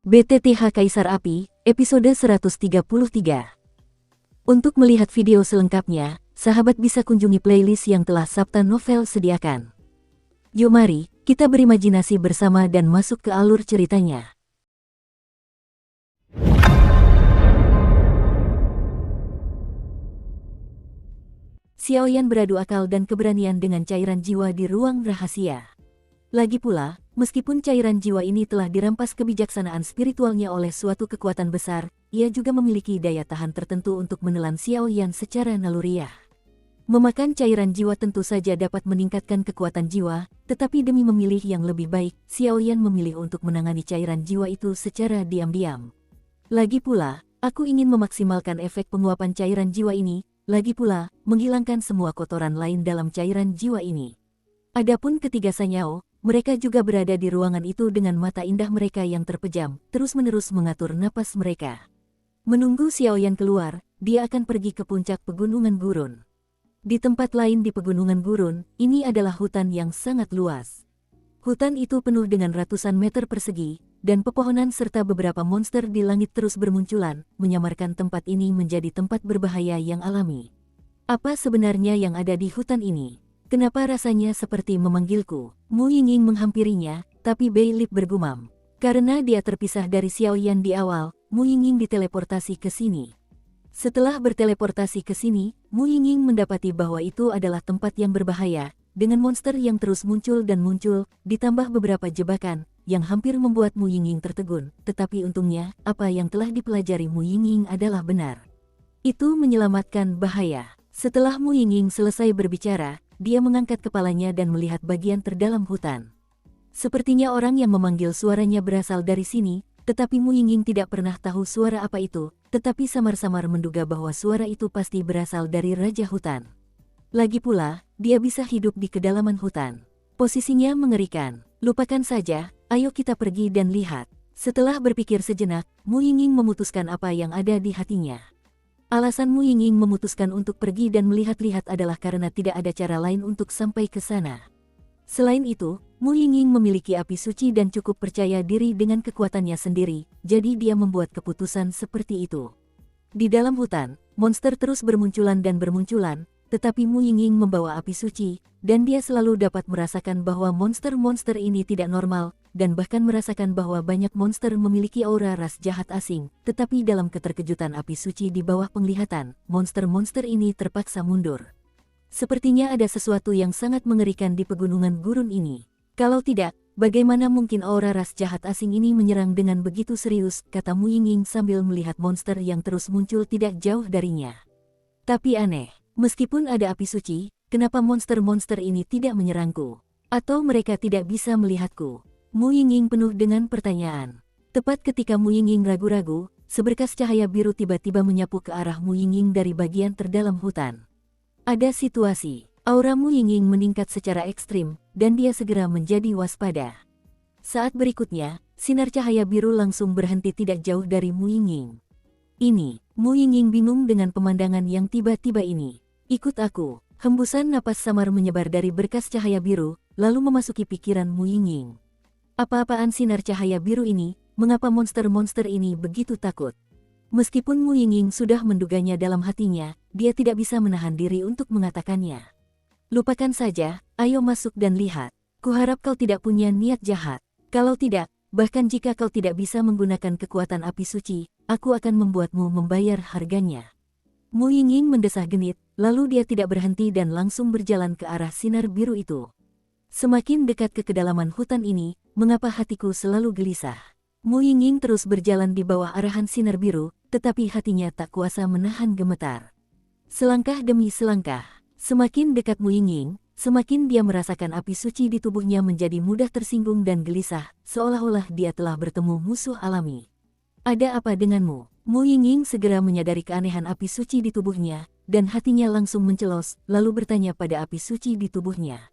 BTTH Kaisar Api, episode 133. Untuk melihat video selengkapnya, sahabat bisa kunjungi playlist yang telah Sabta Novel sediakan. Yuk mari, kita berimajinasi bersama dan masuk ke alur ceritanya. Xiaoyan beradu akal dan keberanian dengan cairan jiwa di ruang rahasia. Lagi pula, meskipun cairan jiwa ini telah dirampas kebijaksanaan spiritualnya oleh suatu kekuatan besar, ia juga memiliki daya tahan tertentu untuk menelan Xiaoyan secara naluriah. Memakan cairan jiwa tentu saja dapat meningkatkan kekuatan jiwa, tetapi demi memilih yang lebih baik, Xiaoyan memilih untuk menangani cairan jiwa itu secara diam-diam. Lagi pula, aku ingin memaksimalkan efek penguapan cairan jiwa ini, lagi pula, menghilangkan semua kotoran lain dalam cairan jiwa ini. Adapun ketiga Sanyao, mereka juga berada di ruangan itu dengan mata indah mereka yang terpejam, terus-menerus mengatur napas mereka. Menunggu Xiaoyan keluar, dia akan pergi ke puncak pegunungan gurun. Di tempat lain di pegunungan gurun, ini adalah hutan yang sangat luas. Hutan itu penuh dengan ratusan meter persegi, dan pepohonan serta beberapa monster di langit terus bermunculan, menyamarkan tempat ini menjadi tempat berbahaya yang alami. Apa sebenarnya yang ada di hutan ini? Kenapa rasanya seperti memanggilku? Mu Yingying menghampirinya, tapi Bei Lip bergumam. Karena dia terpisah dari Xiaoyan di awal, Mu Yingying diteleportasi ke sini. Setelah berteleportasi ke sini, Mu Yingying mendapati bahwa itu adalah tempat yang berbahaya, dengan monster yang terus muncul dan muncul, ditambah beberapa jebakan, yang hampir membuat Mu Yingying tertegun. Tetapi untungnya, apa yang telah dipelajari Mu Yingying adalah benar. Itu menyelamatkan bahaya. Setelah Mu Yingying selesai berbicara, dia mengangkat kepalanya dan melihat bagian terdalam hutan. Sepertinya orang yang memanggil suaranya berasal dari sini, tetapi Mu Yingying tidak pernah tahu suara apa itu, tetapi samar-samar menduga bahwa suara itu pasti berasal dari Raja Hutan. Lagi pula, dia bisa hidup di kedalaman hutan. Posisinya mengerikan. Lupakan saja, ayo kita pergi dan lihat. Setelah berpikir sejenak, Mu Yingying memutuskan apa yang ada di hatinya. Alasan Mu Yingying memutuskan untuk pergi dan melihat-lihat adalah karena tidak ada cara lain untuk sampai ke sana. Selain itu, Mu Yingying memiliki api suci dan cukup percaya diri dengan kekuatannya sendiri, jadi dia membuat keputusan seperti itu. Di dalam hutan, monster terus bermunculan dan bermunculan, tetapi Mu Yingying membawa api suci, dan dia selalu dapat merasakan bahwa monster-monster ini tidak normal, dan bahkan merasakan bahwa banyak monster memiliki aura ras jahat asing, tetapi dalam keterkejutan api suci di bawah penglihatan, monster-monster ini terpaksa mundur. Sepertinya ada sesuatu yang sangat mengerikan di pegunungan gurun ini. Kalau tidak, bagaimana mungkin aura ras jahat asing ini menyerang dengan begitu serius, kata Mu Yingying sambil melihat monster yang terus muncul tidak jauh darinya. Tapi aneh, meskipun ada api suci, kenapa monster-monster ini tidak menyerangku? Atau mereka tidak bisa melihatku? Mu Yingying penuh dengan pertanyaan. Tepat ketika Mu Yingying ragu-ragu, seberkas cahaya biru tiba-tiba menyapu ke arah Mu Yingying dari bagian terdalam hutan. Ada situasi. Aura Mu Yingying meningkat secara ekstrim, dan dia segera menjadi waspada. Saat berikutnya, sinar cahaya biru langsung berhenti tidak jauh dari Mu Yingying. Ini, Mu Yingying bingung dengan pemandangan yang tiba-tiba ini. Ikut aku. Hembusan napas samar menyebar dari berkas cahaya biru, lalu memasuki pikiran Mu Yingying. Apa-apaan sinar cahaya biru ini, mengapa monster-monster ini begitu takut? Meskipun Mu Yingying sudah menduganya dalam hatinya, dia tidak bisa menahan diri untuk mengatakannya. Lupakan saja, ayo masuk dan lihat. Kuharap kau tidak punya niat jahat. Kalau tidak, bahkan jika kau tidak bisa menggunakan kekuatan api suci, aku akan membuatmu membayar harganya. Mu Yingying mendesah genit, lalu dia tidak berhenti dan langsung berjalan ke arah sinar biru itu. Semakin dekat ke kedalaman hutan ini, mengapa hatiku selalu gelisah? Mu Yingying terus berjalan di bawah arahan sinar biru, tetapi hatinya tak kuasa menahan gemetar. Selangkah demi selangkah, semakin dekat Mu Yingying, semakin dia merasakan api suci di tubuhnya menjadi mudah tersinggung dan gelisah, seolah-olah dia telah bertemu musuh alami. Ada apa denganmu? Mu Yingying segera menyadari keanehan api suci di tubuhnya, dan hatinya langsung mencelos, lalu bertanya pada api suci di tubuhnya.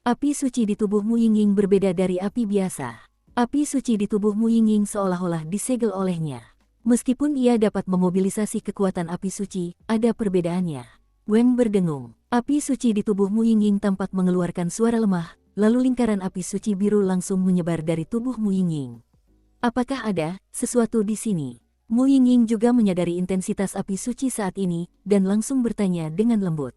Api suci di tubuh Mu Yingying berbeda dari api biasa. Api suci di tubuh Mu Yingying seolah-olah disegel olehnya. Meskipun ia dapat memobilisasi kekuatan api suci, ada perbedaannya. Weng berdengung. Api suci di tubuh Mu Yingying tampak mengeluarkan suara lemah, lalu lingkaran api suci biru langsung menyebar dari tubuh Mu Yingying. Apakah ada sesuatu di sini? Mu Yingying juga menyadari intensitas api suci saat ini, dan langsung bertanya dengan lembut.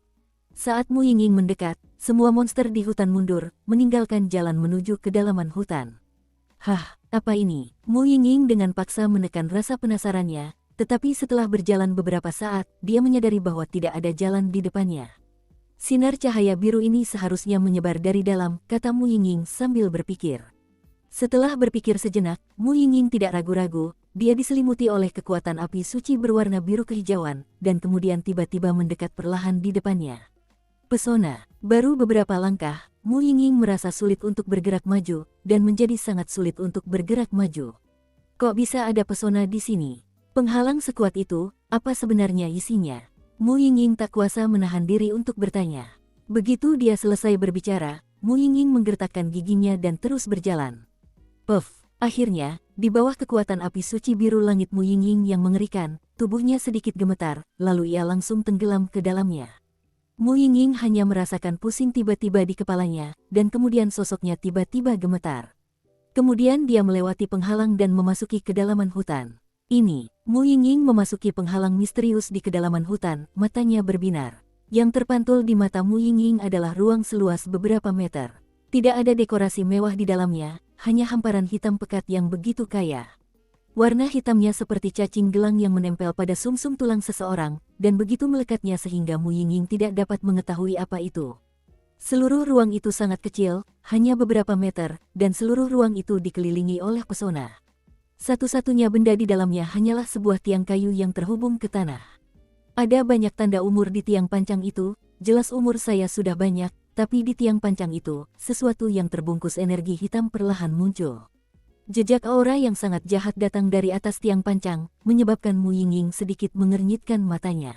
Saat Mu Yingying mendekat, semua monster di hutan mundur, meninggalkan jalan menuju kedalaman hutan. Hah, apa ini? Mu Yingying dengan paksa menekan rasa penasarannya, tetapi setelah berjalan beberapa saat, dia menyadari bahwa tidak ada jalan di depannya. Sinar cahaya biru ini seharusnya menyebar dari dalam, kata Mu Yingying sambil berpikir. Setelah berpikir sejenak, Mu Yingying tidak ragu-ragu, dia diselimuti oleh kekuatan api suci berwarna biru kehijauan, dan kemudian tiba-tiba mendekat perlahan di depannya. Pesona. Baru beberapa langkah, Mu Yingying merasa sulit untuk bergerak maju, dan menjadi sangat sulit untuk bergerak maju. Kok bisa ada pesona di sini? Penghalang sekuat itu, apa sebenarnya isinya? Mu Yingying tak kuasa menahan diri untuk bertanya. Begitu dia selesai berbicara, Mu Yingying menggertakkan giginya dan terus berjalan. Puff! Akhirnya, di bawah kekuatan api suci biru langit Mu Yingying yang mengerikan, tubuhnya sedikit gemetar, lalu ia langsung tenggelam ke dalamnya. Mu Yingying hanya merasakan pusing tiba-tiba di kepalanya, dan kemudian sosoknya tiba-tiba gemetar. Kemudian dia melewati penghalang dan memasuki kedalaman hutan. Ini, Mu Yingying memasuki penghalang misterius di kedalaman hutan, matanya berbinar. Yang terpantul di mata Mu Yingying adalah ruang seluas beberapa meter. Tidak ada dekorasi mewah di dalamnya, hanya hamparan hitam pekat yang begitu kaya. Warna hitamnya seperti cacing gelang yang menempel pada sumsum tulang seseorang, dan begitu melekatnya sehingga Mu Yingying tidak dapat mengetahui apa itu. Seluruh ruang itu sangat kecil, hanya beberapa meter, dan seluruh ruang itu dikelilingi oleh pesona. Satu-satunya benda di dalamnya hanyalah sebuah tiang kayu yang terhubung ke tanah. Ada banyak tanda umur di tiang pancang itu, jelas umur saya sudah banyak, tapi di tiang pancang itu, sesuatu yang terbungkus energi hitam perlahan muncul. Jejak aura yang sangat jahat datang dari atas tiang pancang, menyebabkan Mu Yingying sedikit mengernyitkan matanya.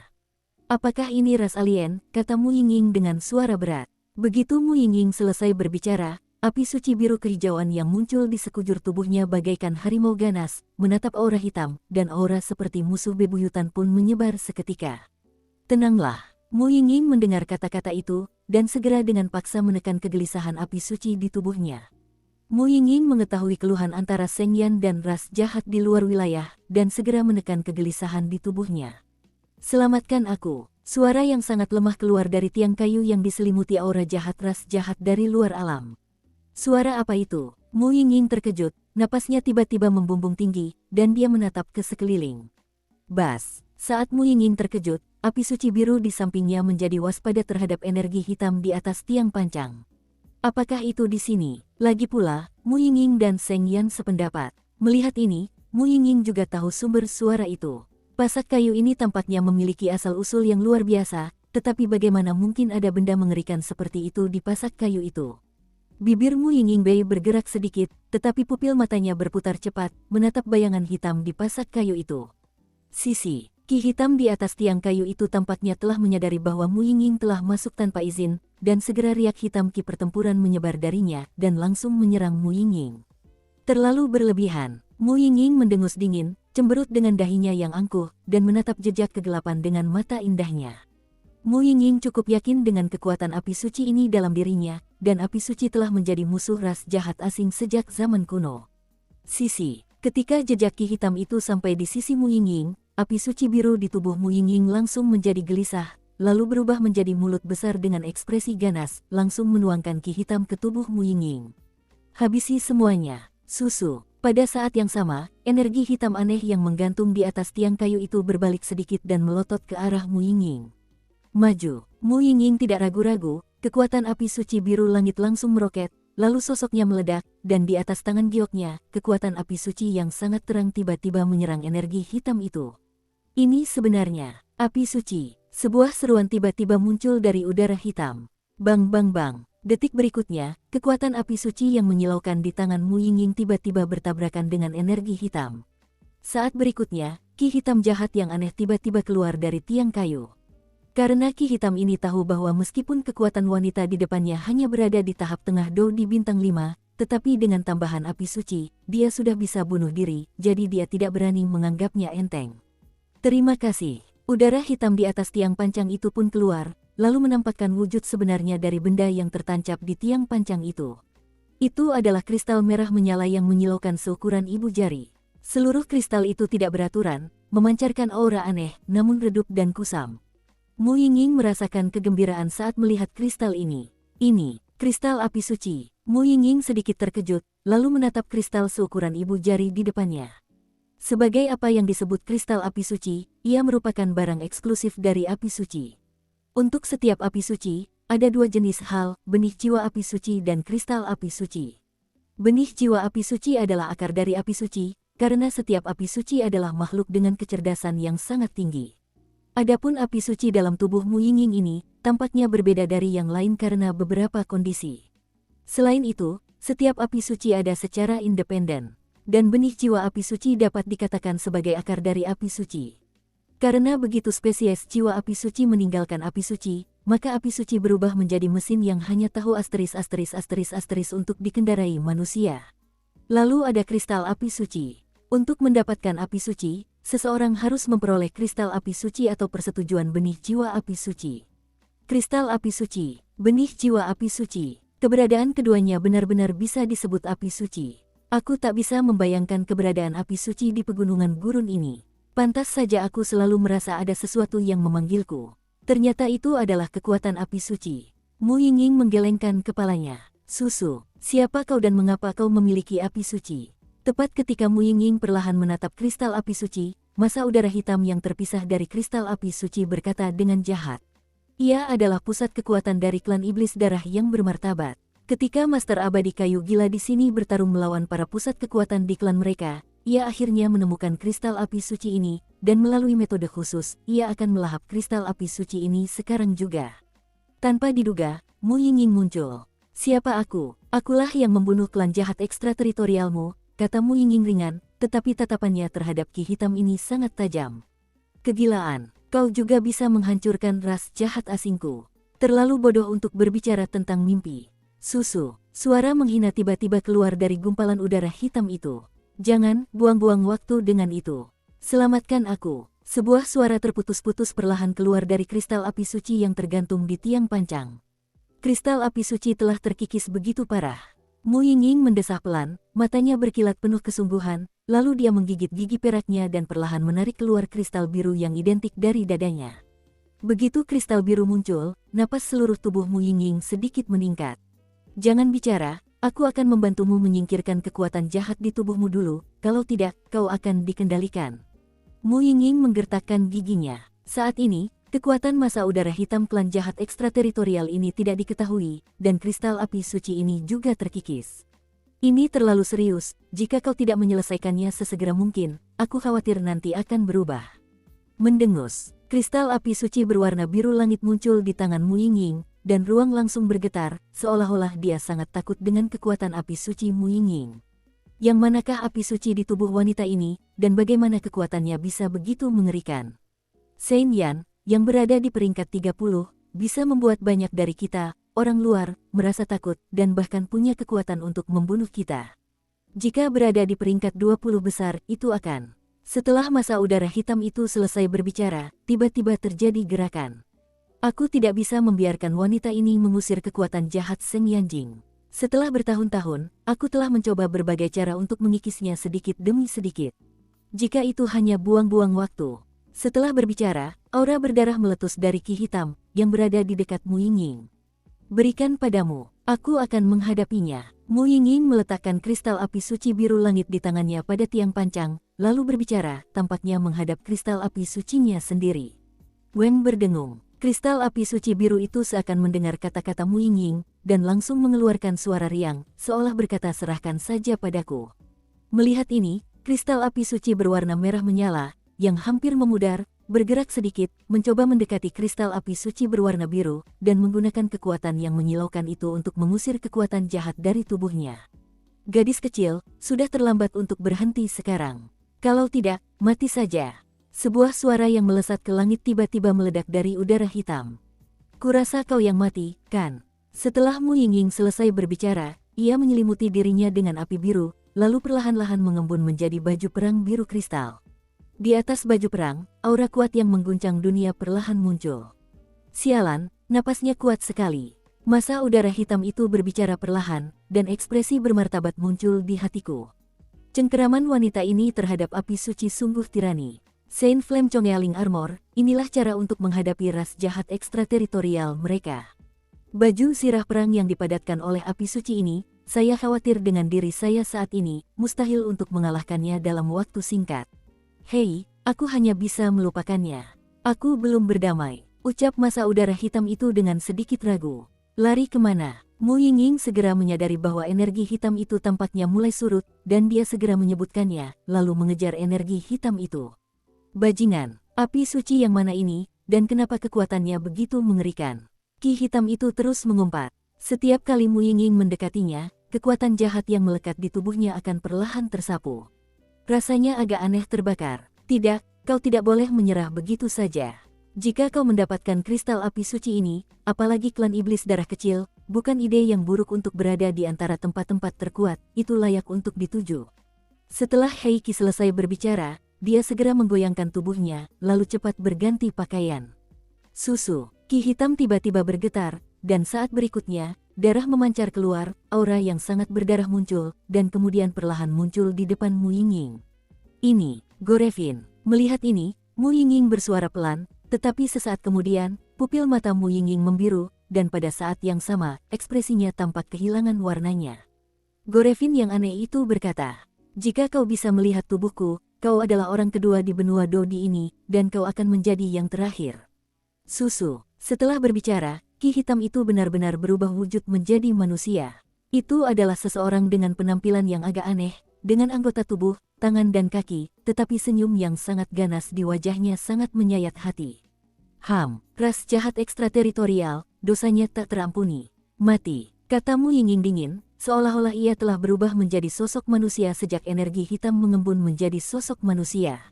Apakah ini ras alien? Kata Mu Yingying dengan suara berat. Begitu Mu Yingying selesai berbicara, api suci biru kehijauan yang muncul di sekujur tubuhnya bagaikan harimau ganas, menatap aura hitam, dan aura seperti musuh bebuyutan pun menyebar seketika. Tenanglah. Mu Yingying mendengar kata-kata itu, dan segera dengan paksa menekan kegelisahan api suci di tubuhnya. Mu Yingying mengetahui keluhan antara Seng Yan dan ras jahat di luar wilayah, dan segera menekan kegelisahan di tubuhnya. Selamatkan aku. Suara yang sangat lemah keluar dari tiang kayu yang diselimuti aura jahat ras jahat dari luar alam. Suara apa itu? Mu Yingying terkejut, napasnya tiba-tiba membumbung tinggi, dan dia menatap ke sekeliling. Bas! Saat Mu Yingying terkejut, api suci biru di sampingnya menjadi waspada terhadap energi hitam di atas tiang pancang. Apakah itu di sini? Lagi pula, Mu Yingying dan Seng Yan sependapat. Melihat ini, Mu Yingying juga tahu sumber suara itu. Pasak kayu ini tampaknya memiliki asal-usul yang luar biasa, tetapi bagaimana mungkin ada benda mengerikan seperti itu di pasak kayu itu? Bibir Mu Yingying Bei bergerak sedikit, tetapi pupil matanya berputar cepat, menatap bayangan hitam di pasak kayu itu. Sisi, ki hitam di atas tiang kayu itu tampaknya telah menyadari bahwa Mu Yingying telah masuk tanpa izin, dan segera riak hitam ki pertempuran menyebar darinya, dan langsung menyerang Mu Yingying. Terlalu berlebihan. Mu Yingying mendengus dingin, cemberut dengan dahinya yang angkuh, dan menatap jejak kegelapan dengan mata indahnya. Mu Yingying cukup yakin dengan kekuatan api suci ini dalam dirinya, dan api suci telah menjadi musuh ras jahat asing sejak zaman kuno. Sisi, ketika jejak ki hitam itu sampai di sisi Mu Yingying, api suci biru di tubuh Mu Yingying langsung menjadi gelisah, lalu berubah menjadi mulut besar dengan ekspresi ganas, langsung menuangkan ki hitam ke tubuh Mu Yingying. Habisi semuanya, susu. Pada saat yang sama, energi hitam aneh yang menggantung di atas tiang kayu itu berbalik sedikit dan melotot ke arah Mu Yingying. Maju. Mu Yingying tidak ragu-ragu, kekuatan api suci biru langit langsung meroket, lalu sosoknya meledak, dan di atas tangan gioknya, kekuatan api suci yang sangat terang tiba-tiba menyerang energi hitam itu. Ini sebenarnya api suci. Sebuah seruan tiba-tiba muncul dari udara hitam. Bang bang bang. Detik berikutnya, kekuatan api suci yang menyilaukan di tangan Mu Yingying tiba-tiba bertabrakan dengan energi hitam. Saat berikutnya, ki hitam jahat yang aneh tiba-tiba keluar dari tiang kayu. Karena ki hitam ini tahu bahwa meskipun kekuatan wanita di depannya hanya berada di tahap tengah do di bintang 5, tetapi dengan tambahan api suci, dia sudah bisa bunuh diri, jadi dia tidak berani menganggapnya enteng. Terima kasih. Udara hitam di atas tiang pancang itu pun keluar, lalu menampakkan wujud sebenarnya dari benda yang tertancap di tiang pancang itu. Itu adalah kristal merah menyala yang menyilaukan seukuran ibu jari. Seluruh kristal itu tidak beraturan, memancarkan aura aneh, namun redup dan kusam. Mu Yingying merasakan kegembiraan saat melihat kristal ini. Ini, kristal api suci. Mu Yingying sedikit terkejut, lalu menatap kristal seukuran ibu jari di depannya. Sebagai apa yang disebut kristal api suci, ia merupakan barang eksklusif dari api suci. Untuk setiap api suci, ada dua jenis hal, benih jiwa api suci dan kristal api suci. Benih jiwa api suci adalah akar dari api suci, karena setiap api suci adalah makhluk dengan kecerdasan yang sangat tinggi. Adapun api suci dalam tubuh Mu Yingying ini, tampaknya berbeda dari yang lain karena beberapa kondisi. Selain itu, setiap api suci ada secara independen. Dan benih jiwa api suci dapat dikatakan sebagai akar dari api suci. Karena begitu spesies jiwa api suci meninggalkan api suci, maka api suci berubah menjadi mesin yang hanya tahu **** untuk dikendarai manusia. Lalu ada kristal api suci. Untuk mendapatkan api suci, seseorang harus memperoleh kristal api suci atau persetujuan benih jiwa api suci. Kristal api suci, benih jiwa api suci. Keberadaan keduanya benar-benar bisa disebut api suci. Aku tak bisa membayangkan keberadaan api suci di pegunungan gurun ini. Pantas saja aku selalu merasa ada sesuatu yang memanggilku. Ternyata itu adalah kekuatan api suci. Mu Yingying menggelengkan kepalanya. Susu, siapa kau dan mengapa kau memiliki api suci? Tepat ketika Mu Yingying perlahan menatap kristal api suci, masa udara hitam yang terpisah dari kristal api suci berkata dengan jahat. Ia adalah pusat kekuatan dari klan iblis darah yang bermartabat. Ketika Master Abadi Kayu Gila di sini bertarung melawan para pusat kekuatan di klan mereka, ia akhirnya menemukan kristal api suci ini, dan melalui metode khusus, ia akan melahap kristal api suci ini sekarang juga. Tanpa diduga, Mu Yingying muncul. Siapa aku? Akulah yang membunuh klan jahat ekstrateritorialmu, kata Mu Yingying ringan, tetapi tatapannya terhadap Ki Hitam ini sangat tajam. Kegilaan, kau juga bisa menghancurkan ras jahat asingku. Terlalu bodoh untuk berbicara tentang mimpi. Susu, suara menghina tiba-tiba keluar dari gumpalan udara hitam itu. Jangan buang-buang waktu dengan itu. Selamatkan aku. Sebuah suara terputus-putus perlahan keluar dari kristal api suci yang tergantung di tiang pancang. Kristal api suci telah terkikis begitu parah. Mu Yingying mendesah pelan, matanya berkilat penuh kesungguhan, lalu dia menggigit gigi peraknya dan perlahan menarik keluar kristal biru yang identik dari dadanya. Begitu kristal biru muncul, napas seluruh tubuh Mu Yingying sedikit meningkat. Jangan bicara, aku akan membantumu menyingkirkan kekuatan jahat di tubuhmu dulu, kalau tidak, kau akan dikendalikan. Mu Yingying menggertakkan giginya. Saat ini, kekuatan massa udara hitam klan jahat ekstrateritorial ini tidak diketahui, dan kristal api suci ini juga terkikis. Ini terlalu serius, jika kau tidak menyelesaikannya sesegera mungkin, aku khawatir nanti akan berubah. Mendengus, kristal api suci berwarna biru langit muncul di tangan Mu Yingying, dan ruang langsung bergetar, seolah-olah dia sangat takut dengan kekuatan api suci Mu Yingying. Yang manakah api suci di tubuh wanita ini, dan bagaimana kekuatannya bisa begitu mengerikan? Saint Yan, yang berada di peringkat 30, bisa membuat banyak dari kita, orang luar, merasa takut, dan bahkan punya kekuatan untuk membunuh kita. Jika berada di peringkat 20 besar, itu akan. Setelah massa udara hitam itu selesai berbicara, tiba-tiba terjadi gerakan. Aku tidak bisa membiarkan wanita ini mengusir kekuatan jahat Seng Yanjing. Setelah bertahun-tahun, aku telah mencoba berbagai cara untuk mengikisnya sedikit demi sedikit. Jika itu hanya buang-buang waktu. Setelah berbicara, aura berdarah meletus dari Ki Hitam, yang berada di dekat Mu Yingying. Berikan padamu, aku akan menghadapinya. Mu Yingying meletakkan kristal api suci biru langit di tangannya pada tiang pancang, lalu berbicara, tampaknya menghadap kristal api sucinya sendiri. Weng berdengung. Kristal api suci biru itu seakan mendengar kata-kata Mu Yingying, dan langsung mengeluarkan suara riang, seolah berkata serahkan saja padaku. Melihat ini, kristal api suci berwarna merah menyala, yang hampir memudar, bergerak sedikit, mencoba mendekati kristal api suci berwarna biru, dan menggunakan kekuatan yang menyilaukan itu untuk mengusir kekuatan jahat dari tubuhnya. Gadis kecil, sudah terlambat untuk berhenti sekarang. Kalau tidak, mati saja. Sebuah suara yang melesat ke langit tiba-tiba meledak dari udara hitam. Kurasa kau yang mati, kan? Setelah Mu Yingying selesai berbicara, ia menyelimuti dirinya dengan api biru, lalu perlahan-lahan mengembun menjadi baju perang biru kristal. Di atas baju perang, aura kuat yang mengguncang dunia perlahan muncul. Sialan, napasnya kuat sekali. Masa udara hitam itu berbicara perlahan, dan ekspresi bermartabat muncul di hatiku. Cengkeraman wanita ini terhadap api suci sungguh tirani. Saint Flame Congealing Armor, inilah cara untuk menghadapi ras jahat ekstrateritorial mereka. Baju sirah perang yang dipadatkan oleh api suci ini, saya khawatir dengan diri saya saat ini, mustahil untuk mengalahkannya dalam waktu singkat. Hei, aku hanya bisa melupakannya. Aku belum berdamai, ucap masa udara hitam itu dengan sedikit ragu. Lari kemana? Mu Yingying segera menyadari bahwa energi hitam itu tampaknya mulai surut, dan dia segera menyebutkannya, lalu mengejar energi hitam itu. Bajingan, api suci yang mana ini, dan kenapa kekuatannya begitu mengerikan? Ki hitam itu terus mengumpat. Setiap kali Mu Yingying mendekatinya, kekuatan jahat yang melekat di tubuhnya akan perlahan tersapu. Rasanya agak aneh terbakar. Tidak, kau tidak boleh menyerah begitu saja. Jika kau mendapatkan kristal api suci ini, apalagi klan iblis darah kecil, bukan ide yang buruk untuk berada di antara tempat-tempat terkuat, itu layak untuk dituju. Setelah Heiki selesai berbicara, dia segera menggoyangkan tubuhnya, lalu cepat berganti pakaian. Susu, ki hitam tiba-tiba bergetar, dan saat berikutnya, darah memancar keluar, aura yang sangat berdarah muncul, dan kemudian perlahan muncul di depan Mu Yingying. Ini, Gorevin. Melihat ini, Mu Yingying bersuara pelan, tetapi sesaat kemudian, pupil mata Mu Yingying membiru, dan pada saat yang sama, ekspresinya tampak kehilangan warnanya. Gorevin yang aneh itu berkata, "Jika kau bisa melihat tubuhku, kau adalah orang kedua di benua Dodi ini, dan kau akan menjadi yang terakhir." Susu. Setelah berbicara, ki hitam itu benar-benar berubah wujud menjadi manusia. Itu adalah seseorang dengan penampilan yang agak aneh, dengan anggota tubuh, tangan dan kaki, tetapi senyum yang sangat ganas di wajahnya sangat menyayat hati. Ras jahat ekstrateritorial, dosanya tak terampuni. Mati, kata Mu Yingying dingin, seolah-olah ia telah berubah menjadi sosok manusia sejak energi hitam mengembun menjadi sosok manusia.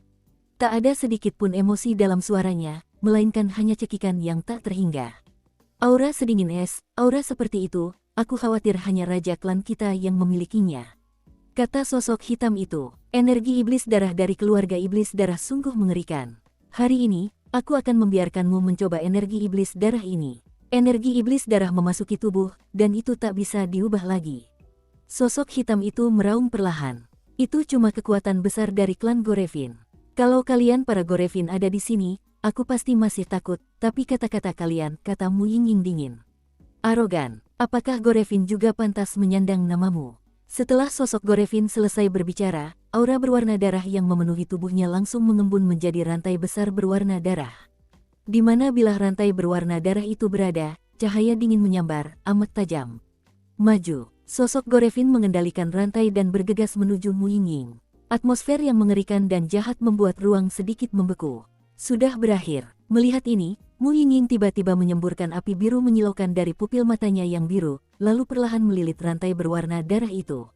Tak ada sedikit pun emosi dalam suaranya, melainkan hanya cekikan yang tak terhingga. Aura sedingin es, aura seperti itu, aku khawatir hanya raja klan kita yang memilikinya. Kata sosok hitam itu, energi iblis darah dari keluarga iblis darah sungguh mengerikan. Hari ini, aku akan membiarkanmu mencoba energi iblis darah ini. Energi iblis darah memasuki tubuh, dan itu tak bisa diubah lagi. Sosok hitam itu meraung perlahan. Itu cuma kekuatan besar dari klan Gorevin. Kalau kalian para Gorevin ada di sini, aku pasti masih takut, tapi kata-kata kalian, kata Mu Yingying dingin. Arogan, apakah Gorevin juga pantas menyandang namamu? Setelah sosok Gorevin selesai berbicara, aura berwarna darah yang memenuhi tubuhnya langsung mengembun menjadi rantai besar berwarna darah. Di mana bilah rantai berwarna darah itu berada, cahaya dingin menyambar, amat tajam. Maju, sosok Gorevin mengendalikan rantai dan bergegas menuju Mu Yingying. Atmosfer yang mengerikan dan jahat membuat ruang sedikit membeku. Sudah berakhir. Melihat ini, Mu Yingying tiba-tiba menyemburkan api biru menyilaukan dari pupil matanya yang biru, lalu perlahan melilit rantai berwarna darah itu.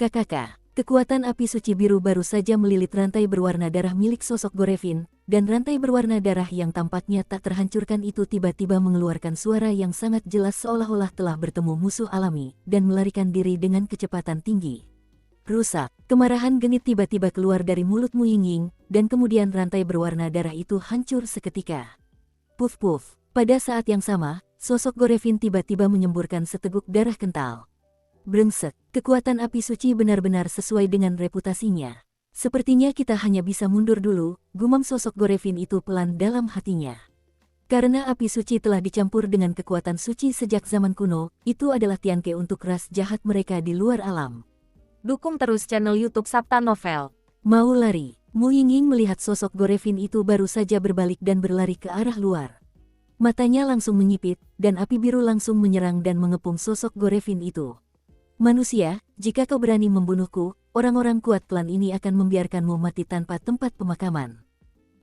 Kakak, kekuatan api suci biru baru saja melilit rantai berwarna darah milik sosok Gorevin, dan rantai berwarna darah yang tampaknya tak terhancurkan itu tiba-tiba mengeluarkan suara yang sangat jelas seolah-olah telah bertemu musuh alami, dan melarikan diri dengan kecepatan tinggi. Rusak, kemarahan genit tiba-tiba keluar dari mulut Mu Yingying, dan kemudian rantai berwarna darah itu hancur seketika. Puf-puf, pada saat yang sama, sosok Gorevin tiba-tiba menyemburkan seteguk darah kental. Brengsek, kekuatan api suci benar-benar sesuai dengan reputasinya. Sepertinya kita hanya bisa mundur dulu, gumam sosok Gorevin itu pelan dalam hatinya. Karena api suci telah dicampur dengan kekuatan suci sejak zaman kuno, itu adalah tianke untuk ras jahat mereka di luar alam. Dukung terus channel YouTube Sabta Novel. Mau lari, Mu Yingying melihat sosok Gorevin itu baru saja berbalik dan berlari ke arah luar. Matanya langsung menyipit, dan api biru langsung menyerang dan mengepung sosok Gorevin itu. Manusia, jika kau berani membunuhku, orang-orang kuat klan ini akan membiarkanmu mati tanpa tempat pemakaman.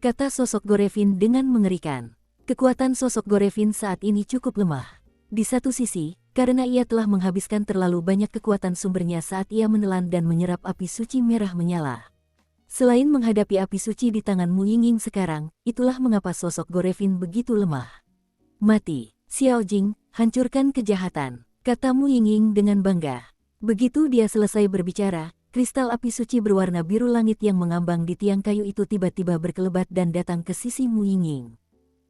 Kata sosok Gorevin dengan mengerikan. Kekuatan sosok Gorevin saat ini cukup lemah. Di satu sisi, karena ia telah menghabiskan terlalu banyak kekuatan sumbernya saat ia menelan dan menyerap api suci merah menyala. Selain menghadapi api suci di tangan Mu Yingying sekarang, itulah mengapa sosok Gorevin begitu lemah. Mati, Xiao Jing, hancurkan kejahatan, kata Mu Yingying dengan bangga. Begitu dia selesai berbicara, kristal api suci berwarna biru langit yang mengambang di tiang kayu itu tiba-tiba berkelebat dan datang ke sisi Mu Yingying.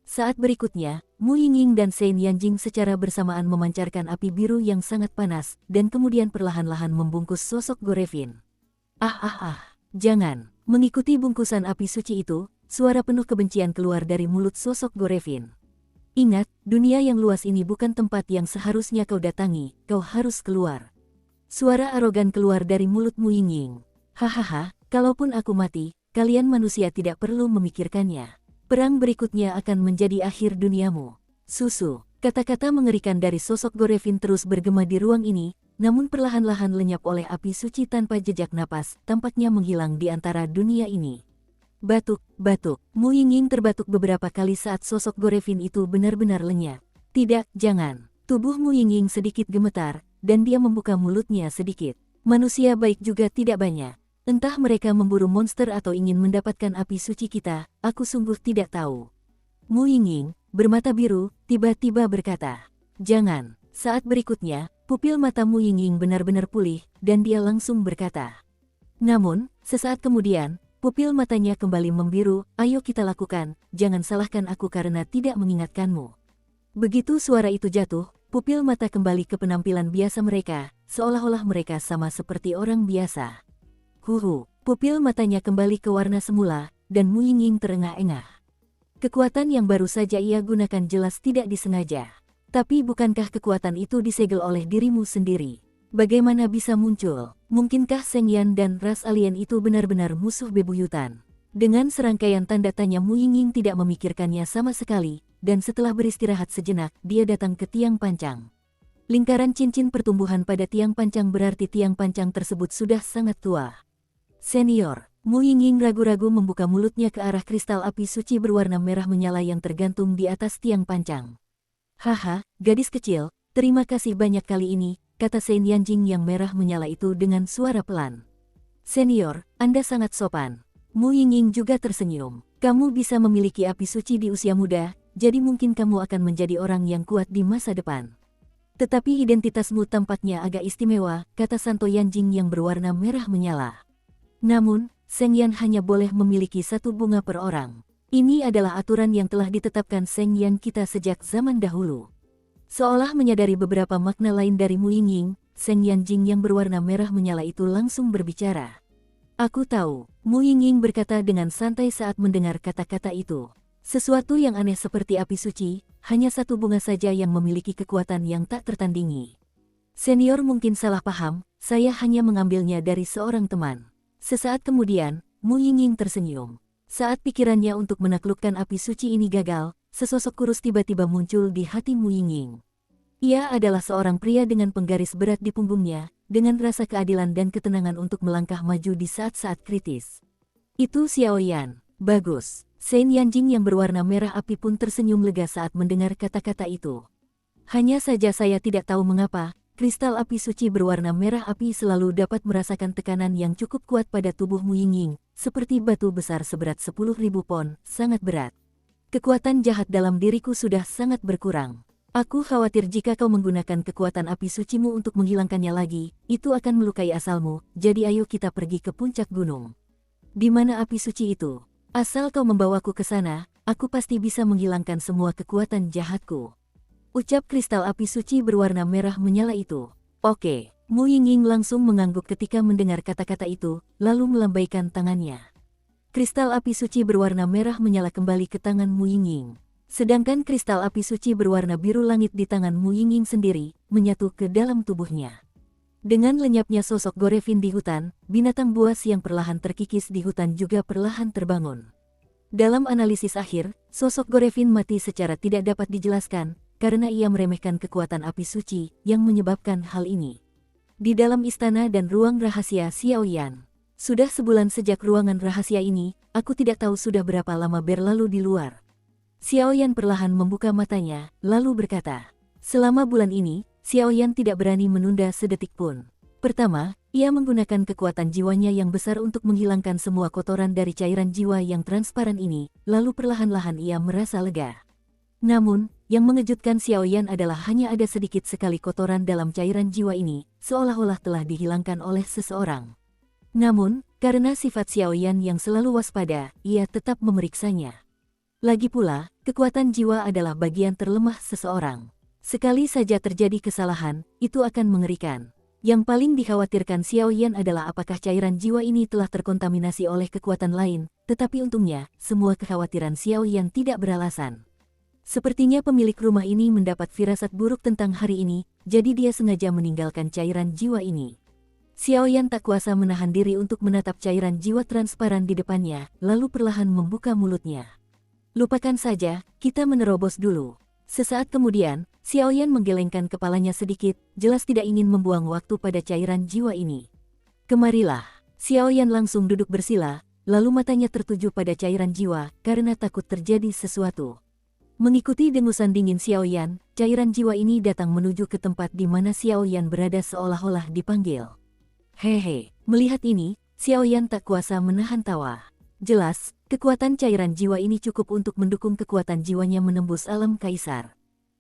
Saat berikutnya, Mu Yingying dan Shen Yanjing secara bersamaan memancarkan api biru yang sangat panas, dan kemudian perlahan-lahan membungkus sosok Gorevin. Jangan. Mengikuti bungkusan api suci itu, suara penuh kebencian keluar dari mulut sosok Gorevin. Ingat, dunia yang luas ini bukan tempat yang seharusnya kau datangi, kau harus keluar. Suara arogan keluar dari mulut Mu Yingying. Hahaha, kalaupun aku mati, kalian manusia tidak perlu memikirkannya. Perang berikutnya akan menjadi akhir duniamu. Susu. Kata-kata mengerikan dari sosok Gorevin terus bergema di ruang ini, namun perlahan-lahan lenyap oleh api suci tanpa jejak napas, tampaknya menghilang di antara dunia ini. Batuk. Mu Yingying terbatuk beberapa kali saat sosok Gorevin itu benar-benar lenyap. Tidak, jangan. Tubuh Mu Yingying sedikit gemetar, dan dia membuka mulutnya sedikit. Manusia baik juga tidak banyak. Entah mereka memburu monster atau ingin mendapatkan api suci kita, aku sungguh tidak tahu. Mu Yingying, bermata biru, tiba-tiba berkata, "Jangan." Saat berikutnya, pupil mata Mu Yingying benar-benar pulih, dan dia langsung berkata. Namun, sesaat kemudian, pupil matanya kembali membiru, "Ayo kita lakukan, jangan salahkan aku karena tidak mengingatkanmu." Begitu suara itu jatuh, pupil mata kembali ke penampilan biasa mereka, seolah-olah mereka sama seperti orang biasa. Pupil matanya kembali ke warna semula, dan Mu Yingying terengah-engah. Kekuatan yang baru saja ia gunakan jelas tidak disengaja. Tapi bukankah kekuatan itu disegel oleh dirimu sendiri? Bagaimana bisa muncul? Mungkinkah Seng Yan dan ras alien itu benar-benar musuh bebuyutan? Dengan serangkaian tanda tanya Mu Yingying tidak memikirkannya sama sekali, dan setelah beristirahat sejenak, dia datang ke tiang pancang. Lingkaran cincin pertumbuhan pada tiang pancang berarti tiang pancang tersebut sudah sangat tua. Senior, Mu Yingying ragu-ragu membuka mulutnya ke arah kristal api suci berwarna merah menyala yang tergantung di atas tiang pancang. "Haha, gadis kecil, terima kasih banyak kali ini," kata Shen Yanjing yang merah menyala itu dengan suara pelan. "Senior, Anda sangat sopan." Mu Yingying juga tersenyum. "Kamu bisa memiliki api suci di usia muda, jadi mungkin kamu akan menjadi orang yang kuat di masa depan. Tetapi identitasmu tampaknya agak istimewa," kata Santo Yanjing yang berwarna merah menyala. "Namun, Seng Yan hanya boleh memiliki satu bunga per orang. Ini adalah aturan yang telah ditetapkan Seng Yan kita sejak zaman dahulu." Seolah menyadari beberapa makna lain dari Mu Yingying, Seng Yanjing yang berwarna merah menyala itu langsung berbicara. "Aku tahu," Mu Yingying berkata dengan santai saat mendengar kata-kata itu. "Sesuatu yang aneh seperti api suci, hanya satu bunga saja yang memiliki kekuatan yang tak tertandingi. Senior mungkin salah paham, saya hanya mengambilnya dari seorang teman." Sesaat kemudian, Mu Yingying tersenyum. Saat pikirannya untuk menaklukkan api suci ini gagal, sesosok kurus tiba-tiba muncul di hati Mu Yingying. Ia adalah seorang pria dengan penggaris berat di punggungnya, dengan rasa keadilan dan ketenangan untuk melangkah maju di saat-saat kritis. "Itu Xiao Yan. Bagus." Shen Yanjing yang berwarna merah api pun tersenyum lega saat mendengar kata-kata itu. "Hanya saja saya tidak tahu mengapa, kristal api suci berwarna merah api selalu dapat merasakan tekanan yang cukup kuat pada tubuh Mu Yingying, seperti batu besar seberat 10.000 pon, sangat berat. Kekuatan jahat dalam diriku sudah sangat berkurang. Aku khawatir jika kau menggunakan kekuatan api sucimu untuk menghilangkannya lagi, itu akan melukai asalmu, jadi ayo kita pergi ke puncak gunung." "Di mana api suci itu? Asal kau membawaku ke sana, aku pasti bisa menghilangkan semua kekuatan jahatku," ucap kristal api suci berwarna merah menyala itu. "Oke." Mu Yingying langsung mengangguk ketika mendengar kata-kata itu, lalu melambaikan tangannya. Kristal api suci berwarna merah menyala kembali ke tangan Mu Yingying. Sedangkan kristal api suci berwarna biru langit di tangan Mu Yingying sendiri, menyatu ke dalam tubuhnya. Dengan lenyapnya sosok Gorevin di hutan, binatang buas yang perlahan terkikis di hutan juga perlahan terbangun. Dalam analisis akhir, sosok Gorevin mati secara tidak dapat dijelaskan, karena ia meremehkan kekuatan api suci yang menyebabkan hal ini. Di dalam istana dan ruang rahasia Xiao Yan. Sudah sebulan sejak ruangan rahasia ini, aku tidak tahu sudah berapa lama berlalu di luar. Xiao Yan perlahan membuka matanya, lalu berkata, "Selama bulan ini, Xiao Yan tidak berani menunda sedetik pun. Pertama, ia menggunakan kekuatan jiwanya yang besar untuk menghilangkan semua kotoran dari cairan jiwa yang transparan ini, lalu perlahan-lahan ia merasa lega. Namun, yang mengejutkan Xiao Yan adalah hanya ada sedikit sekali kotoran dalam cairan jiwa ini, seolah-olah telah dihilangkan oleh seseorang. Namun, karena sifat Xiao Yan yang selalu waspada, ia tetap memeriksanya. Lagi pula, kekuatan jiwa adalah bagian terlemah seseorang. Sekali saja terjadi kesalahan, itu akan mengerikan. Yang paling dikhawatirkan Xiao Yan adalah apakah cairan jiwa ini telah terkontaminasi oleh kekuatan lain, tetapi untungnya, semua kekhawatiran Xiao Yan tidak beralasan. Sepertinya pemilik rumah ini mendapat firasat buruk tentang hari ini, jadi dia sengaja meninggalkan cairan jiwa ini. Xiao Yan tak kuasa menahan diri untuk menatap cairan jiwa transparan di depannya, lalu perlahan membuka mulutnya. Lupakan saja, kita menerobos dulu. Sesaat kemudian, Xiao Yan menggelengkan kepalanya sedikit, jelas tidak ingin membuang waktu pada cairan jiwa ini. Kemarilah. Xiao Yan langsung duduk bersila, lalu matanya tertuju pada cairan jiwa, karena takut terjadi sesuatu. Mengikuti dengusan dingin Xiao Yan, cairan jiwa ini datang menuju ke tempat di mana Xiao Yan berada seolah-olah dipanggil. Hehe, melihat ini, Xiao Yan tak kuasa menahan tawa. Jelas, kekuatan cairan jiwa ini cukup untuk mendukung kekuatan jiwanya menembus alam kaisar.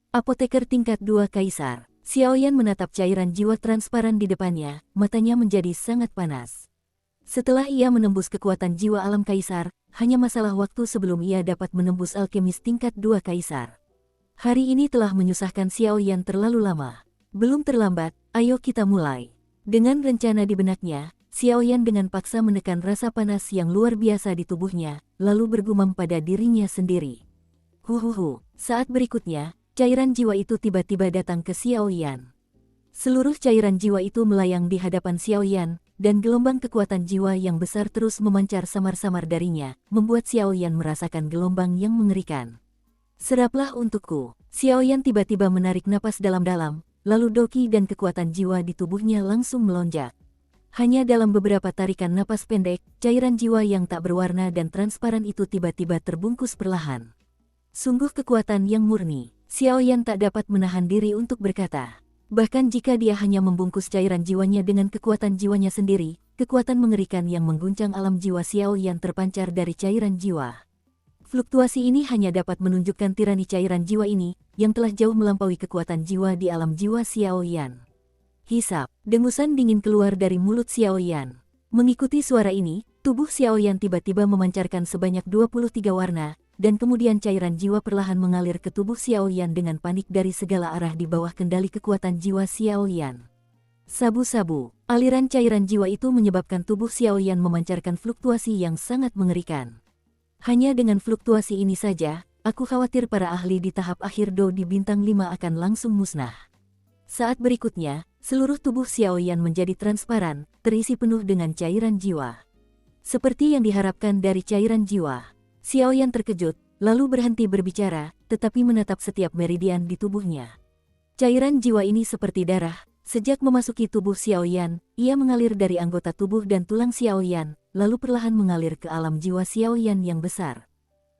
Apoteker tingkat 2 kaisar. Xiao Yan menatap cairan jiwa transparan di depannya, matanya menjadi sangat panas. Setelah ia menembus kekuatan jiwa alam kaisar, hanya masalah waktu sebelum ia dapat menembus alkemis tingkat 2 kaisar. Hari ini telah menyusahkan Xiao Yan terlalu lama. Belum terlambat, ayo kita mulai. Dengan rencana di benaknya, Xiao Yan dengan paksa menekan rasa panas yang luar biasa di tubuhnya, lalu bergumam pada dirinya sendiri. Huhuhu, saat berikutnya, cairan jiwa itu tiba-tiba datang ke Xiao Yan. Seluruh cairan jiwa itu melayang di hadapan Xiao Yan, dan gelombang kekuatan jiwa yang besar terus memancar samar-samar darinya, membuat Xiao Yan merasakan gelombang yang mengerikan. Seraplah untukku. Xiao Yan tiba-tiba menarik napas dalam-dalam, lalu doki dan kekuatan jiwa di tubuhnya langsung melonjak. Hanya dalam beberapa tarikan napas pendek, cairan jiwa yang tak berwarna dan transparan itu tiba-tiba terbungkus perlahan. Sungguh kekuatan yang murni. Xiao Yan tak dapat menahan diri untuk berkata. Bahkan jika dia hanya membungkus cairan jiwanya dengan kekuatan jiwanya sendiri, kekuatan mengerikan yang mengguncang alam jiwa Xiao Yan terpancar dari cairan jiwa. Fluktuasi ini hanya dapat menunjukkan tirani cairan jiwa ini, yang telah jauh melampaui kekuatan jiwa di alam jiwa Xiao Yan. Hisap, dengusan dingin keluar dari mulut Xiao Yan. Mengikuti suara ini, tubuh Xiao Yan tiba-tiba memancarkan sebanyak 23 warna, dan kemudian cairan jiwa perlahan mengalir ke tubuh Xiao Yan dengan panik dari segala arah di bawah kendali kekuatan jiwa Xiao Yan. Sabu-sabu, aliran cairan jiwa itu menyebabkan tubuh Xiao Yan memancarkan fluktuasi yang sangat mengerikan. Hanya dengan fluktuasi ini saja, aku khawatir para ahli di tahap akhir Do di bintang 5 akan langsung musnah. Saat berikutnya, seluruh tubuh Xiao Yan menjadi transparan, terisi penuh dengan cairan jiwa. Seperti yang diharapkan dari cairan jiwa. Xiao Yan terkejut, lalu berhenti berbicara, tetapi menatap setiap meridian di tubuhnya. Cairan jiwa ini seperti darah, sejak memasuki tubuh Xiao Yan, ia mengalir dari anggota tubuh dan tulang Xiao Yan, lalu perlahan mengalir ke alam jiwa Xiao Yan yang besar.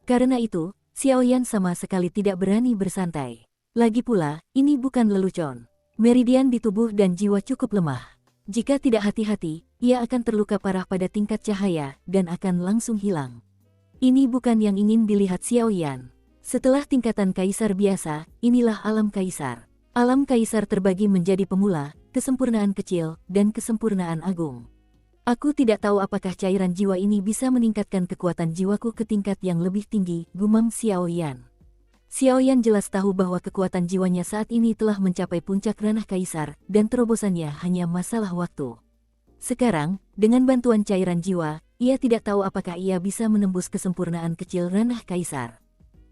Karena itu, Xiao Yan sama sekali tidak berani bersantai. Lagi pula, ini bukan lelucon. Meridian di tubuh dan jiwa cukup lemah. Jika tidak hati-hati, ia akan terluka parah pada tingkat cahaya, dan akan langsung hilang. Ini bukan yang ingin dilihat Xiao Yan. Setelah tingkatan kaisar biasa, inilah alam kaisar. Alam kaisar terbagi menjadi pemula, kesempurnaan kecil, dan kesempurnaan agung. Aku tidak tahu apakah cairan jiwa ini bisa meningkatkan kekuatan jiwaku ke tingkat yang lebih tinggi, gumam Xiao Yan. Xiao Yan jelas tahu bahwa kekuatan jiwanya saat ini telah mencapai puncak ranah kaisar, dan terobosannya hanya masalah waktu. Sekarang, dengan bantuan cairan jiwa, ia tidak tahu apakah ia bisa menembus kesempurnaan kecil ranah kaisar.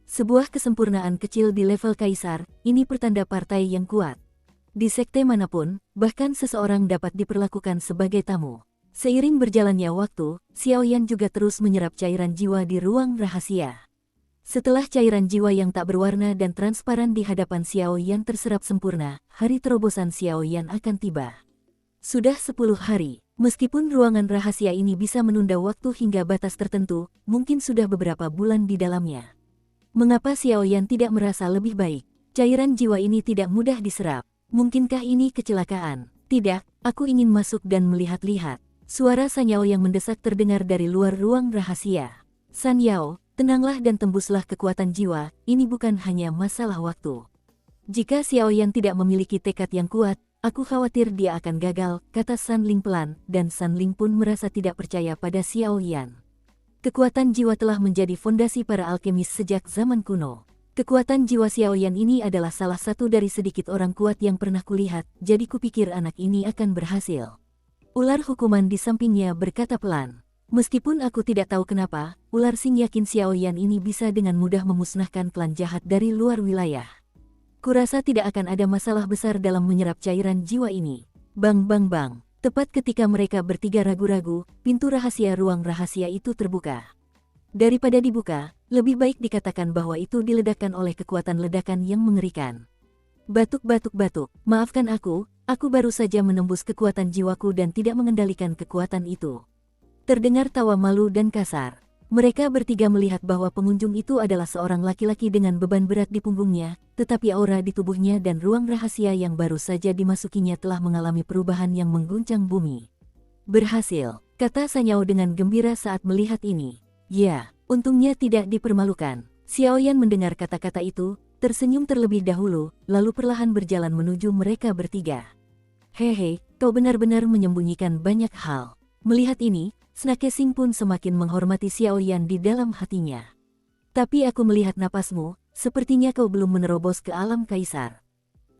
Sebuah kesempurnaan kecil di level kaisar, ini pertanda partai yang kuat. Di sekte manapun, bahkan seseorang dapat diperlakukan sebagai tamu. Seiring berjalannya waktu, Xiao Yan juga terus menyerap cairan jiwa di ruang rahasia. Setelah cairan jiwa yang tak berwarna dan transparan di hadapan Xiao Yan terserap sempurna, hari terobosan Xiao Yan akan tiba. Sudah 10 hari. Meskipun ruangan rahasia ini bisa menunda waktu hingga batas tertentu, mungkin sudah beberapa bulan di dalamnya. Mengapa Xiao Yan tidak merasa lebih baik? Cairan jiwa ini tidak mudah diserap. Mungkinkah ini kecelakaan? Tidak, aku ingin masuk dan melihat-lihat. Suara San Yao yang mendesak terdengar dari luar ruang rahasia. San Yao, tenanglah dan tembuslah kekuatan jiwa, ini bukan hanya masalah waktu. Jika Xiao Yan tidak memiliki tekad yang kuat, aku khawatir dia akan gagal, kata San Ling pelan, dan San Ling pun merasa tidak percaya pada Xiao Yan. Kekuatan jiwa telah menjadi fondasi para alkemis sejak zaman kuno. Kekuatan jiwa Xiaoyan ini adalah salah satu dari sedikit orang kuat yang pernah kulihat, jadi kupikir anak ini akan berhasil. Ular hukuman di sampingnya berkata pelan. Meskipun aku tidak tahu kenapa, ular Sing yakin Xiaoyan ini bisa dengan mudah memusnahkan klan jahat dari luar wilayah. Kurasa tidak akan ada masalah besar dalam menyerap cairan jiwa ini. Bang bang bang. Tepat ketika mereka bertiga ragu-ragu, pintu rahasia ruang rahasia itu terbuka. Daripada dibuka, lebih baik dikatakan bahwa itu diledakkan oleh kekuatan ledakan yang mengerikan. Batuk-batuk-batuk, maafkan aku baru saja menembus kekuatan jiwaku dan tidak mengendalikan kekuatan itu. Terdengar tawa malu dan kasar. Mereka bertiga melihat bahwa pengunjung itu adalah seorang laki-laki dengan beban berat di punggungnya, tetapi aura di tubuhnya dan ruang rahasia yang baru saja dimasukinya telah mengalami perubahan yang mengguncang bumi. Berhasil, kata Sanyao dengan gembira saat melihat ini. Ya, untungnya tidak dipermalukan. Xiaoyan mendengar kata-kata itu, tersenyum terlebih dahulu, lalu perlahan berjalan menuju mereka bertiga. Hehe, kau benar-benar menyembunyikan banyak hal. Melihat ini, Snake Sing pun semakin menghormati Xiaoyan di dalam hatinya. Tapi aku melihat napasmu, sepertinya kau belum menerobos ke alam kaisar.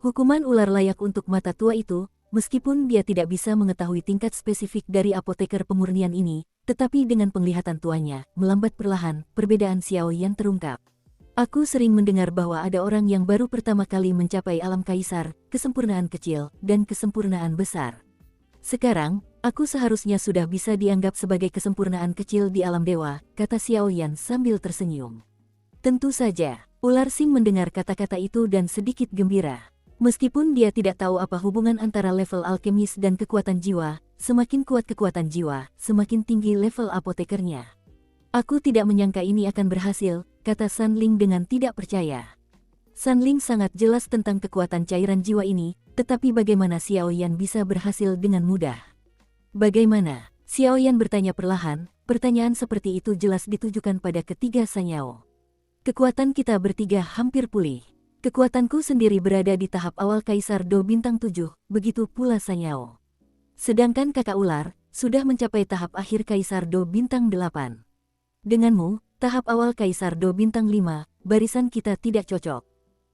Hukuman ular layak untuk mata tua itu, meskipun dia tidak bisa mengetahui tingkat spesifik dari apoteker pemurnian ini, tetapi dengan penglihatan tuanya, melambat perlahan, perbedaan Xiaoyan terungkap. Aku sering mendengar bahwa ada orang yang baru pertama kali mencapai alam kaisar, kesempurnaan kecil, dan kesempurnaan besar. Sekarang, aku seharusnya sudah bisa dianggap sebagai kesempurnaan kecil di alam dewa, kata Xiaoyan sambil tersenyum. Tentu saja, ular Sing mendengar kata-kata itu dan sedikit gembira. Meskipun dia tidak tahu apa hubungan antara level alkemis dan kekuatan jiwa, semakin kuat kekuatan jiwa, semakin tinggi level apotekernya. Aku tidak menyangka ini akan berhasil, kata Sanling dengan tidak percaya. Sanling sangat jelas tentang kekuatan cairan jiwa ini, tetapi bagaimana Xiaoyan bisa berhasil dengan mudah? Bagaimana? Xiaoyan bertanya perlahan, pertanyaan seperti itu jelas ditujukan pada ketiga Sanyao. Kekuatan kita bertiga hampir pulih. Kekuatanku sendiri berada di tahap awal Kaisar Do Bintang 7, begitu pula Sanyao. Sedangkan kakak ular, sudah mencapai tahap akhir Kaisar Do Bintang 8. Denganmu, tahap awal Kaisar Do Bintang 5, barisan kita tidak cocok.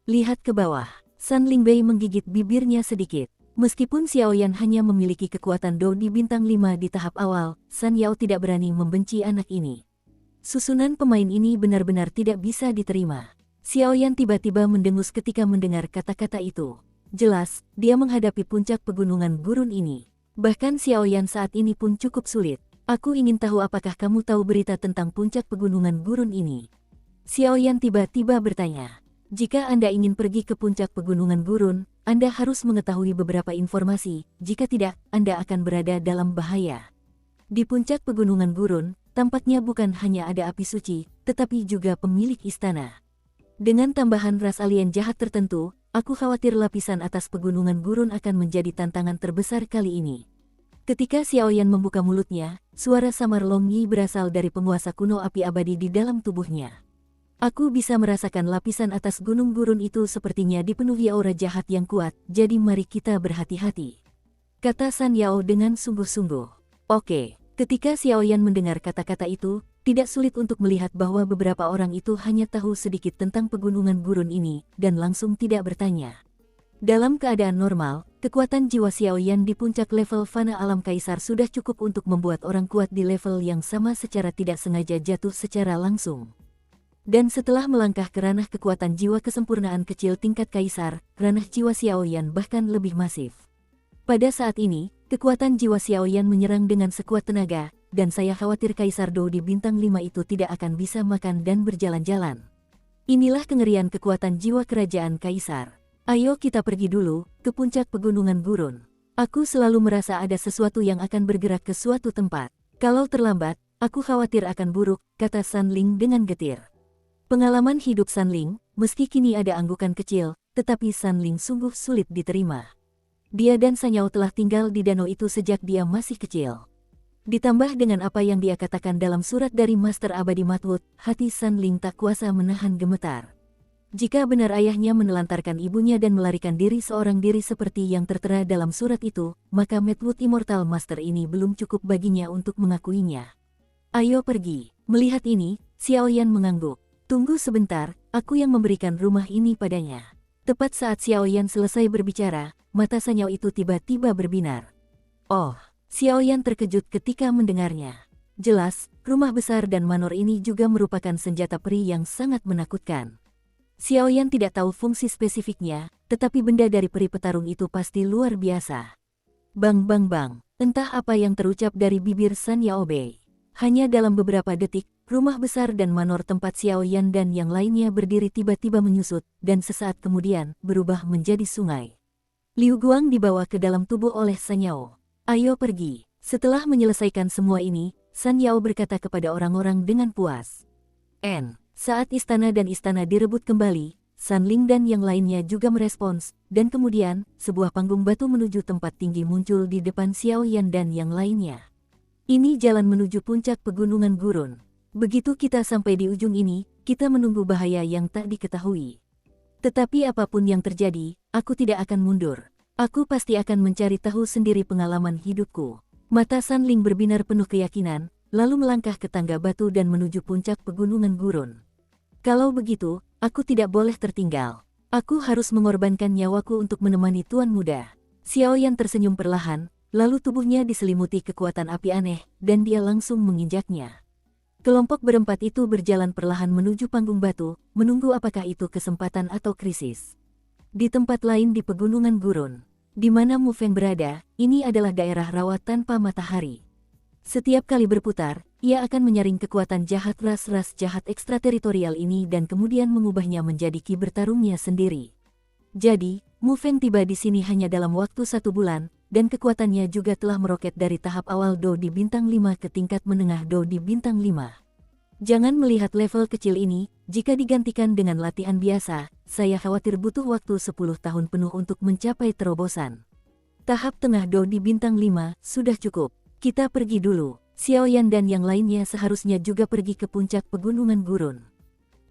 Lihat ke bawah. San Lingbei menggigit bibirnya sedikit. Meskipun Xiaoyan hanya memiliki kekuatan Do di bintang 5 di tahap awal, San Yao tidak berani membenci anak ini. Susunan pemain ini benar-benar tidak bisa diterima. Xiaoyan tiba-tiba mendengus ketika mendengar kata-kata itu. Jelas, dia menghadapi puncak pegunungan gurun ini. Bahkan Xiaoyan saat ini pun cukup sulit. Aku ingin tahu apakah kamu tahu berita tentang puncak pegunungan gurun ini? Xiaoyan tiba-tiba bertanya. Jika Anda ingin pergi ke puncak pegunungan gurun, Anda harus mengetahui beberapa informasi, jika tidak, Anda akan berada dalam bahaya. Di puncak pegunungan gurun, tampaknya bukan hanya ada api suci, tetapi juga pemilik istana. Dengan tambahan ras alien jahat tertentu, aku khawatir lapisan atas pegunungan gurun akan menjadi tantangan terbesar kali ini. Ketika Xiaoyan membuka mulutnya, suara samar Long Yi berasal dari penguasa kuno api abadi di dalam tubuhnya. Aku bisa merasakan lapisan atas gunung gurun itu sepertinya dipenuhi aura jahat yang kuat, jadi mari kita berhati-hati. Kata San Yao dengan sungguh-sungguh. Oke, ketika Xiaoyan mendengar kata-kata itu, tidak sulit untuk melihat bahwa beberapa orang itu hanya tahu sedikit tentang pegunungan gurun ini, dan langsung tidak bertanya. Dalam keadaan normal, kekuatan jiwa Xiaoyan di puncak level fana alam kaisar sudah cukup untuk membuat orang kuat di level yang sama secara tidak sengaja jatuh secara langsung. Dan setelah melangkah ke ranah kekuatan jiwa kesempurnaan kecil tingkat kaisar, ranah jiwa Xiaoyan bahkan lebih masif. Pada saat ini, kekuatan jiwa Xiaoyan menyerang dengan sekuat tenaga, dan saya khawatir Kaisar Do di bintang 5 itu tidak akan bisa makan dan berjalan-jalan. Inilah kengerian kekuatan jiwa kerajaan kaisar. Ayo kita pergi dulu, ke puncak pegunungan gurun. Aku selalu merasa ada sesuatu yang akan bergerak ke suatu tempat. Kalau terlambat, aku khawatir akan buruk, kata Sanling dengan getir. Pengalaman hidup Sanling, meski kini ada anggukan kecil, tetapi Sanling sungguh sulit diterima. Dia dan Sanyao telah tinggal di danau itu sejak dia masih kecil. Ditambah dengan apa yang dia katakan dalam surat dari Master Abadi Matwood, hati Sanling tak kuasa menahan gemetar. Jika benar ayahnya menelantarkan ibunya dan melarikan diri seorang diri seperti yang tertera dalam surat itu, maka Matwood Immortal Master ini belum cukup baginya untuk mengakuinya. Ayo pergi. Melihat ini, Xiaoyan mengangguk. Tunggu sebentar, aku yang memberikan rumah ini padanya. Tepat saat Xiaoyan selesai berbicara, mata Sanyao itu tiba-tiba berbinar. Oh, Xiaoyan terkejut ketika mendengarnya. Jelas, rumah besar dan manor ini juga merupakan senjata peri yang sangat menakutkan. Xiaoyan tidak tahu fungsi spesifiknya, tetapi benda dari peri petarung itu pasti luar biasa. Bang bang bang, entah apa yang terucap dari bibir San Yaobei. Hanya dalam beberapa detik, rumah besar dan manor tempat Xiaoyan dan yang lainnya berdiri tiba-tiba menyusut, dan sesaat kemudian, berubah menjadi sungai. Liu Guang dibawa ke dalam tubuh oleh San Yao. Ayo pergi. Setelah menyelesaikan semua ini, San Yao berkata kepada orang-orang dengan puas. Saat istana dan istana direbut kembali, San Ling dan yang lainnya juga merespons, dan kemudian, sebuah panggung batu menuju tempat tinggi muncul di depan Xiaoyan dan yang lainnya. Ini jalan menuju puncak pegunungan gurun. Begitu kita sampai di ujung ini, kita menunggu bahaya yang tak diketahui. Tetapi apapun yang terjadi, aku tidak akan mundur. Aku pasti akan mencari tahu sendiri pengalaman hidupku. Mata San Ling berbinar penuh keyakinan, lalu melangkah ke tangga batu dan menuju puncak pegunungan gurun. Kalau begitu, aku tidak boleh tertinggal. Aku harus mengorbankan nyawaku untuk menemani Tuan Muda. Xiaoyan tersenyum perlahan, lalu tubuhnya diselimuti kekuatan api aneh, dan dia langsung menginjaknya. Kelompok berempat itu berjalan perlahan menuju panggung batu, menunggu apakah itu kesempatan atau krisis. Di tempat lain di pegunungan gurun, di mana Mu Feng berada, ini adalah daerah rawa tanpa matahari. Setiap kali berputar, ia akan menyaring kekuatan jahat ras-ras jahat ekstrateritorial ini dan kemudian mengubahnya menjadi ki bertarungnya sendiri. Jadi, Mu Feng tiba di sini hanya dalam waktu 1 bulan, dan kekuatannya juga telah meroket dari tahap awal Do di bintang 5 ke tingkat menengah Do di bintang 5. Jangan melihat level kecil ini, jika digantikan dengan latihan biasa, saya khawatir butuh waktu 10 tahun penuh untuk mencapai terobosan. Tahap tengah Do di bintang 5 sudah cukup. Kita pergi dulu. Xiaoyan dan yang lainnya seharusnya juga pergi ke puncak pegunungan gurun.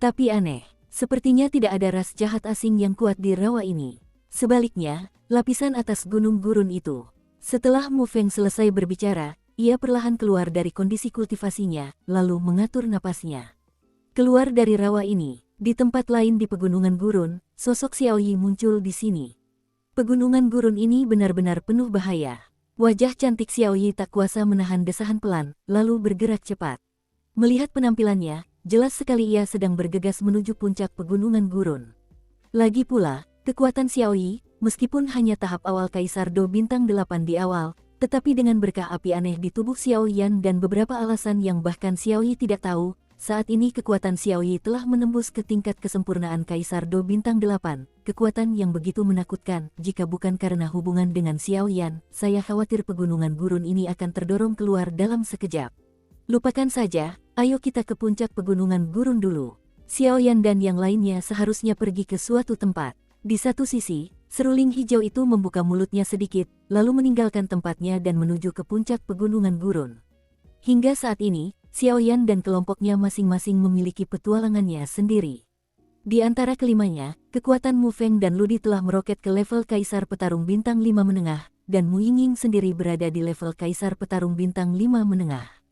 Tapi aneh, sepertinya tidak ada ras jahat asing yang kuat di rawa ini. Sebaliknya, lapisan atas gunung gurun itu. Setelah Mu Feng selesai berbicara, ia perlahan keluar dari kondisi kultivasinya, lalu mengatur napasnya. Keluar dari rawa ini, di tempat lain di pegunungan gurun, sosok Xiaoyi muncul di sini. Pegunungan gurun ini benar-benar penuh bahaya. Wajah cantik Xiaoyi tak kuasa menahan desahan pelan, lalu bergerak cepat. Melihat penampilannya, jelas sekali ia sedang bergegas menuju puncak pegunungan gurun. Lagi pula, kekuatan Xiaoyi, meskipun hanya tahap awal Kaisar Do bintang 8 di awal, tetapi dengan berkah api aneh di tubuh Xiaoyan dan beberapa alasan yang bahkan Xiaoyi tidak tahu, saat ini kekuatan Xiaoyi telah menembus ke tingkat kesempurnaan Kaisar Do bintang 8, kekuatan yang begitu menakutkan. Jika bukan karena hubungan dengan Xiaoyan, saya khawatir pegunungan gurun ini akan terdorong keluar dalam sekejap. Lupakan saja, ayo kita ke puncak pegunungan gurun dulu. Xiaoyan dan yang lainnya seharusnya pergi ke suatu tempat. Di satu sisi, seruling hijau itu membuka mulutnya sedikit, lalu meninggalkan tempatnya dan menuju ke puncak pegunungan gurun. Hingga saat ini, Xiaoyan dan kelompoknya masing-masing memiliki petualangannya sendiri. Di antara kelimanya, kekuatan Mu Feng dan Ludi telah meroket ke level Kaisar Petarung Bintang 5 Menengah, dan Mu Yingying sendiri berada di level Kaisar Petarung Bintang 5 Menengah.